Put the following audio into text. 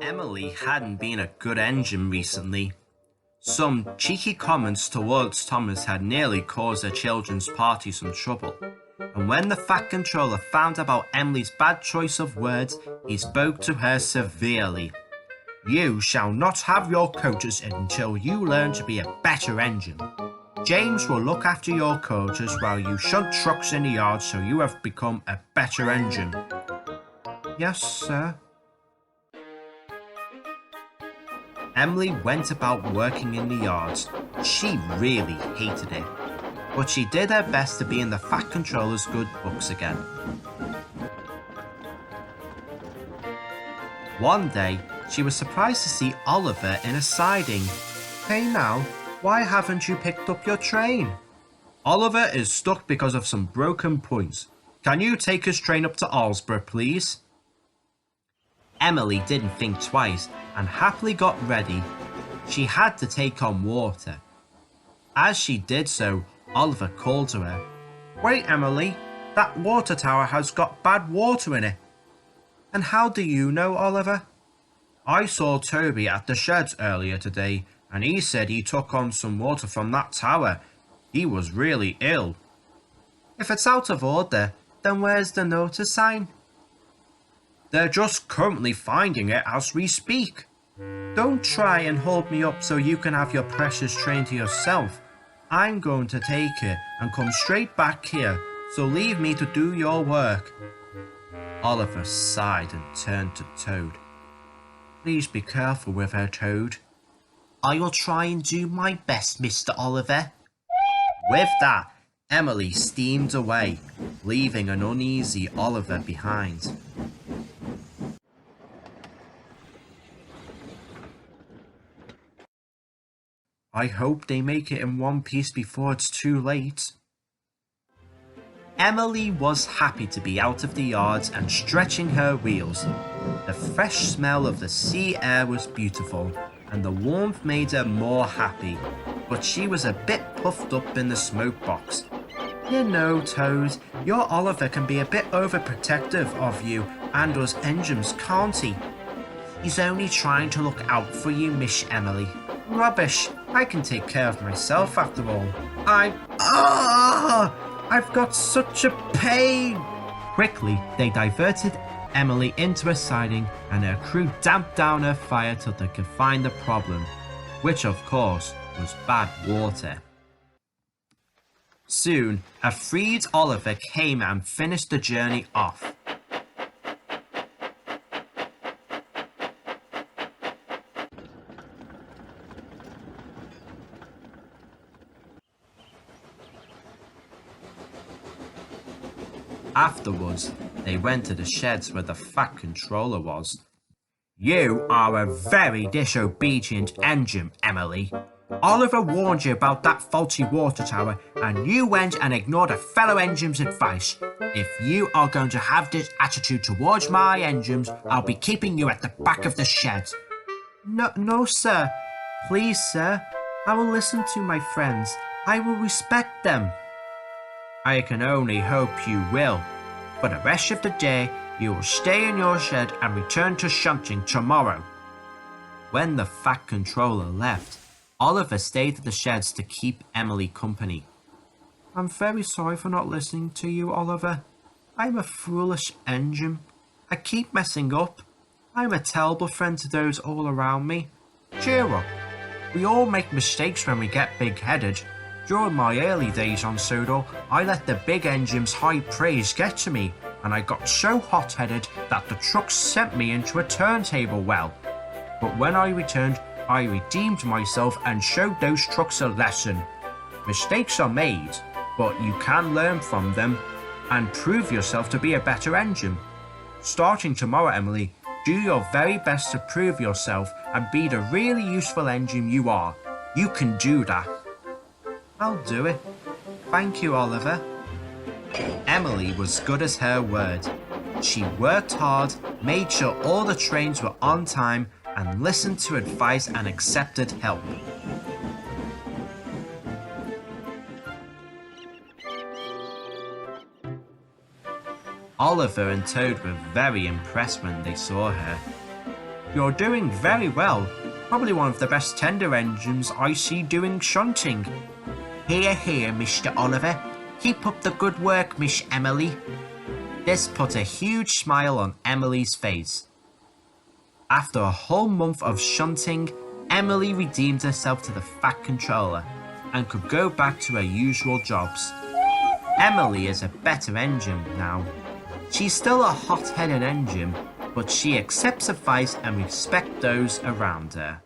Emily hadn't been a good engine recently. Some cheeky comments towards Thomas had nearly caused their children's party some trouble. And when the Fat Controller found about Emily's bad choice of words, he spoke to her severely. "You shall not have your coaches until you learn to be a better engine. James will look after your coaches while you shunt trucks in the yard so you have become a better engine." "Yes, sir." Emily went about working in the yards. She really hated it, but she did her best to be in the Fat Controller's good books again. One day, she was surprised to see Oliver in a siding. "Hey now, why haven't you picked up your train?" "Oliver is stuck because of some broken points. Can you take his train up to Alsborough, please?" Emily didn't think twice and happily got ready. She had to take on water. As she did so, Oliver called to her. "Wait, Emily, that water tower has got bad water in it." "And how do you know, Oliver?" "I saw Toby at the sheds earlier today, and he said he took on some water from that tower. He was really ill." "If it's out of order, then where's the notice sign?" "They're just currently finding it as we speak." "Don't try and hold me up so you can have your precious train to yourself. I'm going to take it and come straight back here, so leave me to do your work." Oliver sighed and turned to Toad. "Please be careful with her, Toad." "I will try and do my best, Mr. Oliver." With that, Emily steamed away, leaving an uneasy Oliver behind. "I hope they make it in one piece before it's too late." Emily was happy to be out of the yards and stretching her wheels. The fresh smell of the sea air was beautiful, and the warmth made her more happy, but she was a bit puffed up in the smoke box. "You know, Toad, your Oliver can be a bit overprotective of you and us engines, can't he?" "He's only trying to look out for you, Miss Emily." "Rubbish! I can take care of myself after all. I've got such a pain!" Quickly, they diverted Emily into a siding, and her crew damped down her fire till they could find the problem, which of course was bad water. Soon, a freed Oliver came and finished the journey off. Afterwards, they went to the sheds where the Fat Controller was. "You are a very disobedient engine, Emily. Oliver warned you about that faulty water tower, and you went and ignored a fellow engine's advice. If you are going to have this attitude towards my engines, I'll be keeping you at the back of the shed." No, sir. Please, sir. I will listen to my friends. I will respect them." "I can only hope you will. For the rest of the day, you will stay in your shed and return to shunting tomorrow." When the Fat Controller left, Oliver stayed at the sheds to keep Emily company. "I'm very sorry for not listening to you, Oliver. I'm a foolish engine. I keep messing up. I'm a terrible friend to those all around me. Cheer up. We all make mistakes when we get big-headed. During my early days on Sodor, I let the big engine's high praise get to me, and I got so hot-headed that the trucks sent me into a turntable well. But when I returned, I redeemed myself and showed those trucks a lesson. Mistakes are made, but you can learn from them and prove yourself to be a better engine. Starting tomorrow, Emily, do your very best to prove yourself and be the really useful engine you are. You can do that." "I'll do it. Thank you, Oliver." Emily was good as her word. She worked hard, made sure all the trains were on time, and listened to advice and accepted help. Oliver and Toad were very impressed when they saw her. You're doing very well. Probably one of the best tender engines I see doing shunting. Hear, hear, Mr. Oliver. Keep up the good work, Miss Emily. This put a huge smile on Emily's face. After a whole month of shunting, Emily redeemed herself to the Fat Controller and could go back to her usual jobs. Emily is a better engine now. She's still a hot-headed engine, but she accepts advice and respects those around her.